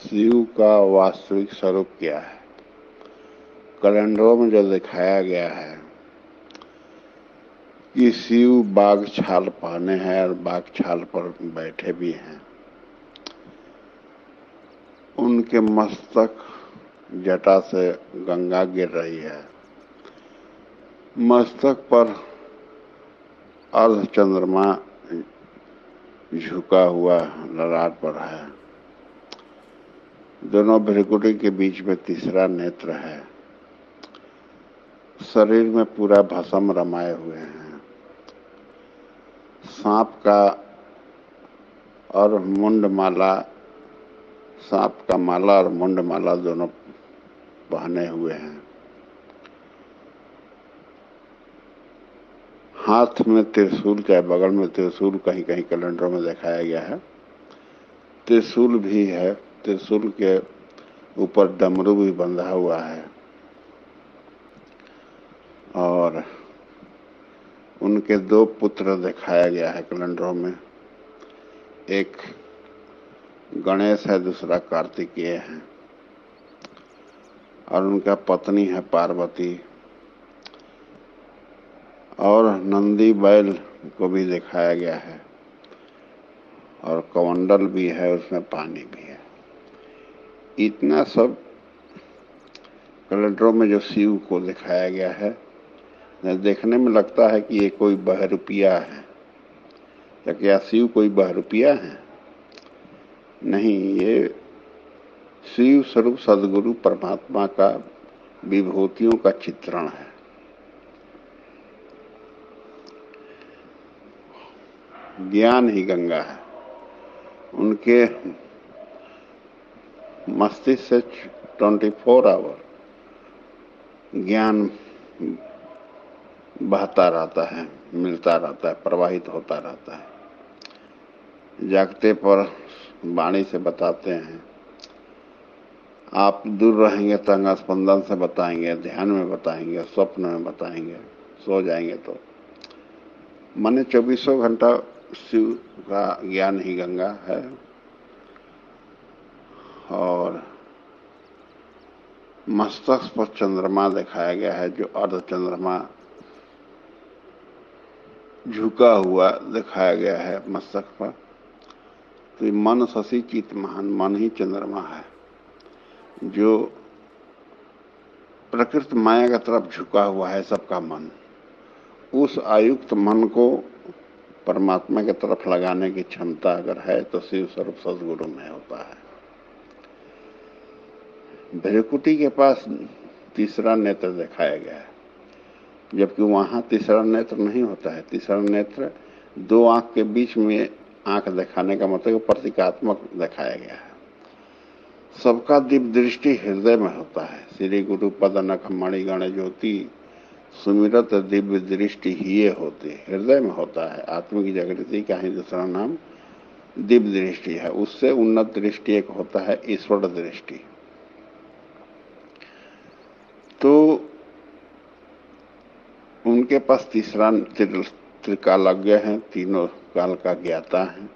शिव का वास्तविक स्वरूप क्या है? कैलेंडरों में जो दिखाया गया है कि शिव बाघ छाल पहने हैं और बाघ छाल पर बैठे भी हैं। उनके मस्तक जटा से गंगा गिर रही है। मस्तक पर अर्ध चंद्रमा झुका हुआ ललाट पर है। दोनों भ्रिकुटी के बीच में तीसरा नेत्र है। शरीर में पूरा भस्म रमाए हुए हैं। सांप का और मुंडमाला, सांप का माला और मुंडमाला दोनों पहने हुए हैं। हाथ में त्रिशूल, चाहे बगल में त्रिशूल, कहीं कहीं कैलेंडरों में दिखाया गया है। त्रिशूल भी है। त्रिशूल के ऊपर डमरू भी बंधा हुआ है और उनके दो पुत्र दिखाया गया है कैलेंडरों में। एक गणेश है, दूसरा कार्तिकेय है और उनका पत्नी है पार्वती। और नंदी बैल को भी दिखाया गया है और कमंडल भी है, उसमें पानी भी है। इतना सब कैलेंडरों में जो शिव को दिखाया गया है, देखने में लगता है कि ये कोई बहरूपिया है। तो क्या शिव कोई बहरूपिया है? नहीं, ये शिव स्वरूप सदगुरु परमात्मा का विभूतियों का चित्रण है। ज्ञान ही गंगा है। उनके मस्तिष्क से 24 आवर ज्ञान बहता रहता है, मिलता रहता है, प्रवाहित होता रहता है। जागते पर वाणी से बताते हैं। आप दूर रहेंगे तो अंग स्पंदन से बताएंगे, ध्यान में बताएंगे, स्वप्न में बताएंगे, सो जाएंगे तो। माने 24 घंटा शिव का ज्ञान ही गंगा है। और मस्तक पर चंद्रमा दिखाया गया है, जो अर्ध चंद्रमा झुका हुआ दिखाया गया है मस्तक पर। तो मन शशि चित महान, मन ही चंद्रमा है जो प्रकृति माया की तरफ झुका हुआ है। सबका मन, उस आयुक्त मन को परमात्मा की तरफ लगाने की क्षमता अगर है तो शिव स्वरूप सदगुरु में होता है। भृकुटी के पास तीसरा नेत्र दिखाया गया है, जबकि वहां तीसरा नेत्र नहीं होता है। तीसरा नेत्र दो आंख के बीच में आंख दिखाने का मतलब प्रतीकात्मक दिखाया गया है। सबका दिव्य दृष्टि हृदय में होता है। श्री गुरु पद नख मणि गण ज्योति सुमिरत दिव्य दृष्टि ही होती, हृदय में होता है। आत्मिक जागृति का ही दूसरा नाम दिव्य दृष्टि है। उससे उन्नत दृष्टि एक होता है ईश्वर दृष्टि। तो उनके पास तीसरा त्रिकालज्ञ है, तीनों काल का ज्ञाता है,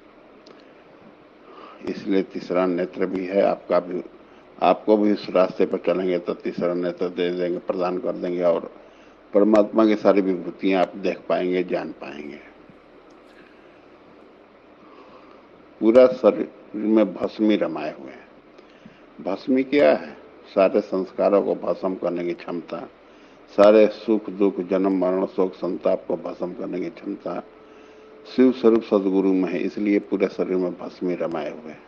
इसलिए तीसरा नेत्र भी है। आपको भी उस रास्ते पर चलेंगे तो तीसरा नेत्र दे देंगे, प्रदान कर देंगे और परमात्मा की सारी विभूतियां आप देख पाएंगे, जान पाएंगे। पूरा शरीर में भस्मी रमाए हुए हैं। भस्मी क्या है? सारे संस्कारों को भस्म करने की क्षमता, सारे सुख दुख, जन्म मरण, शोक संताप को भस्म करने की क्षमता शिव स्वरूप सदगुरु में है, इसलिए पूरे शरीर में भस्मी रमाए हुए हैं।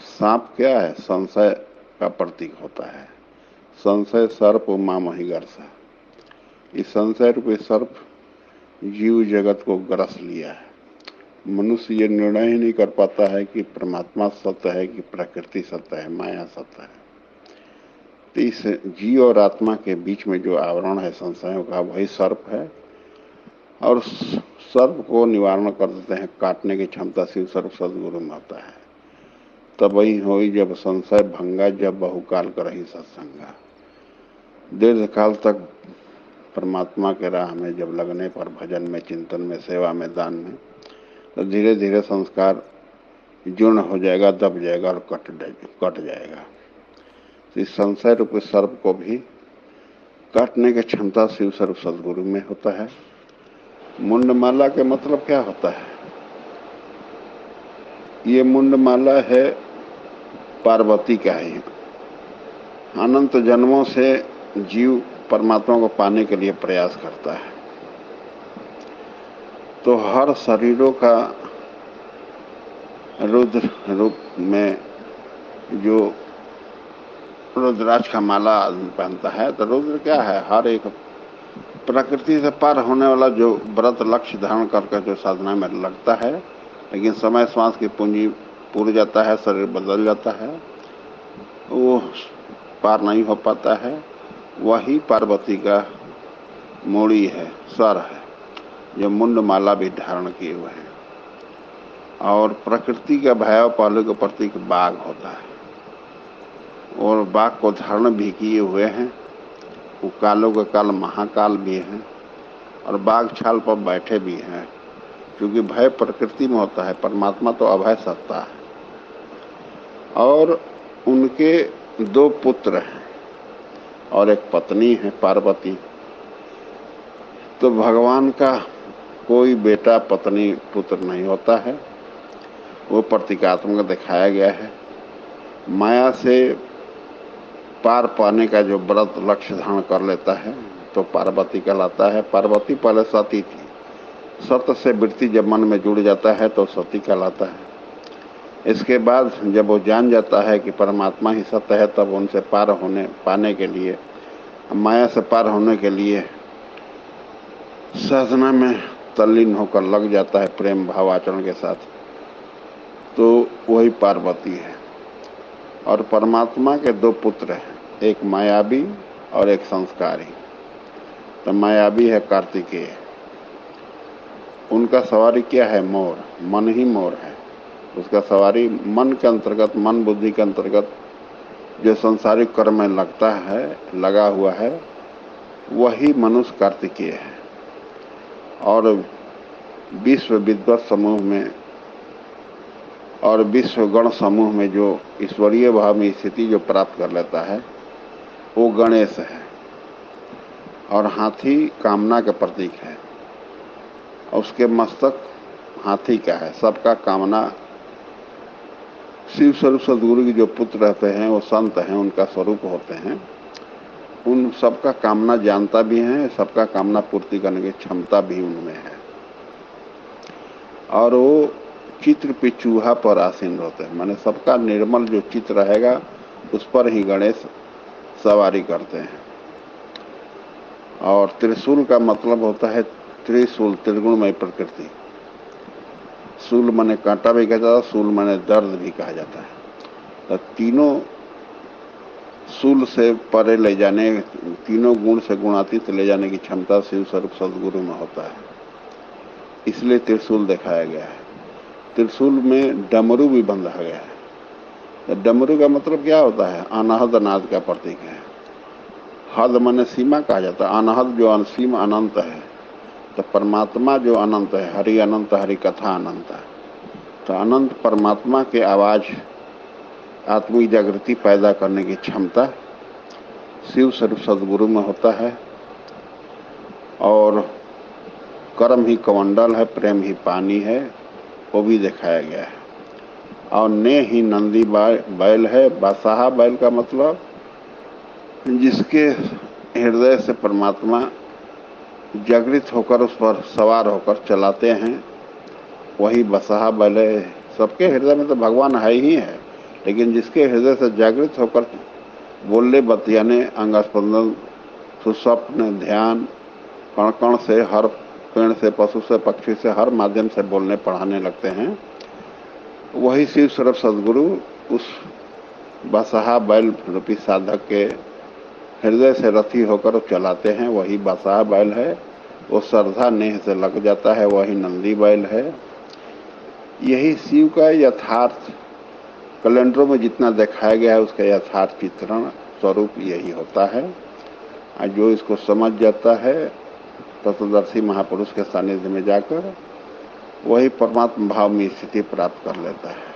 सांप क्या है? संशय का प्रतीक होता है। संशय सर्प मामहि गर्ष। इस संशय रूपी सर्प जीव जगत को ग्रस लिया है। मनुष्य ये निर्णय ही नहीं कर पाता है कि परमात्मा सत्य है कि प्रकृति सत्य है, माया सत्य है। तो इस जीव और आत्मा के बीच में जो आवरण है संशयों का, वही सर्प है। और सर्प को निवारण कर देते हैं, काटने की क्षमता शिव सर्प सदगुरु में होता है। तब वही होई जब संशय भंगा, जब बहुकाल करही सत्संगा। दीर्घ काल तक परमात्मा के राह में जब लगने पर, भजन में, चिंतन में, सेवा में, दान में, तो धीरे धीरे संस्कार जीर्ण हो जाएगा, दब जाएगा और कट जाएगा। तो इस संशय रूपी सर्प को भी काटने की क्षमता शिव स्वरूप सदगुरु में होता है। मुंडमाला के मतलब क्या होता है? ये मुंडमाला है पार्वती का ही। अनंत जन्मों से जीव परमात्मा को पाने के लिए प्रयास करता है, तो हर शरीरों का रुद्र रूप में जो रुद्राक्ष का माला पहनता है, तो रुद्र क्या है? हर एक प्रकृति से पार होने वाला जो व्रत लक्ष्य धारण करके जो साधना में लगता है, लेकिन समय श्वास की पूंजी पूर जाता है, शरीर बदल जाता है, वो पार नहीं हो पाता है। वही पार्वती का मूड़ी है, सर है, जो मुंड माला भी धारण किए हुए हैं। और प्रकृति का भयाव पहलू के प्रतीक बाघ होता है, और बाघ को धारण भी किए हुए हैं। वो कालों का काल महाकाल भी है, और बाघ छाल पर बैठे भी हैं, क्योंकि भय प्रकृति में होता है, परमात्मा तो अभय सत्ता है। और उनके 2 पुत्र हैं और एक पत्नी है पार्वती। तो भगवान का कोई बेटा पत्नी पुत्र नहीं होता है, वो प्रतीकात्मक दिखाया गया है। माया से पार पाने का जो व्रत लक्ष्य धारण कर लेता है तो पार्वती कहलाता है। पार्वती पहले सती थी, सत्य से वृत्ति जब मन में जुड़ जाता है तो सती कहलाता है। इसके बाद जब वो जान जाता है कि परमात्मा ही सत्य है, तब उनसे पाने के लिए, माया से पार होने के लिए साधना में तल्लीन होकर लग जाता है प्रेम भाव आचरण के साथ, तो वही पार्वती है। और परमात्मा के 2 पुत्र हैं, एक मायावी और एक संस्कारी। तो मायावी है कार्तिकेय, उनका सवारी क्या है? मोर। मन ही मोर है, उसका सवारी मन के अंतर्गत, मन बुद्धि के अंतर्गत जो संसारिक कर्म में लगा हुआ है, वही मनुष्य कार्तिकेय है। और विश्व विद्वत समूह में और विश्व गण समूह में जो ईश्वरीय भाव में स्थिति जो प्राप्त कर लेता है, वो गणेश है। और हाथी कामना का प्रतीक है, उसके मस्तक हाथी का है। सबका कामना शिव स्वरूप सदगुरु के जो पुत्र रहते हैं, वो संत हैं, उनका स्वरूप होते हैं। उन सबका कामना जानता भी है, सबका कामना पूर्ति करने की क्षमता भी उनमें है। और वो चित्र पे चूहा पर आसीन होते हैं, माने सबका निर्मल जो चित्र रहेगा उस पर ही गणेश सवारी करते हैं। और त्रिशूल का मतलब होता है त्रिशूल, त्रिगुणमय प्रकृति। शूल माने कांटा भी कहा जाता है, शूल माने दर्द भी कहा जाता है। तो तीनों शूल से परे ले जाने, तीनों गुण से गुणातीत ले जाने की क्षमता शिव स्वरूप सदगुरु में होता है, इसलिए त्रिशूल दिखाया गया है। त्रिशूल में डमरू भी बंधा गया है। तो डमरू का मतलब क्या होता है? अनहद नाद का प्रतीक है। हद माने सीमा कहा जाता है, अनहद जो अनसीम अनंत है। तो परमात्मा जो अनंत है, हरि अनंत, हरि कथा अनंत है। तो अनंत परमात्मा के आवाज, आत्मिक जागृति पैदा करने की क्षमता शिव स्वरूप सदगुरु में होता है। और कर्म ही कमंडल है, प्रेम ही पानी है, वो भी दिखाया गया है। और ने ही नंदी बैल है। बासाहा बैल का मतलब जिसके हृदय से परमात्मा जागृत होकर उस पर सवार होकर चलाते हैं, वही बसाहा बैल है। सबके हृदय में तो भगवान है ही है, लेकिन जिसके हृदय से जागृत होकर बोलने बतियाने, अंगस्पंदन, सुस्वप्न, ध्यान, कण कण से, हर पेड़ से, पशु से, पक्षी से, हर माध्यम से बोलने पढ़ाने लगते हैं, वही शिव स्वरूप सदगुरु उस बसाहा बैल रूपी साधक के हृदय से रथी होकर चलाते हैं, वही बसाहा बैल है। वो श्रद्धा नेह से लग जाता है, वही नंदी बैल है। यही शिव का यथार्थ कैलेंडरों में जितना दिखाया गया है, उसका यथार्थ चित्रण स्वरूप यही होता है। और जो इसको समझ जाता है तत्वदर्शी महापुरुष के सानिध्य में जाकर, वही परमात्मा भाव में स्थिति प्राप्त कर लेता है।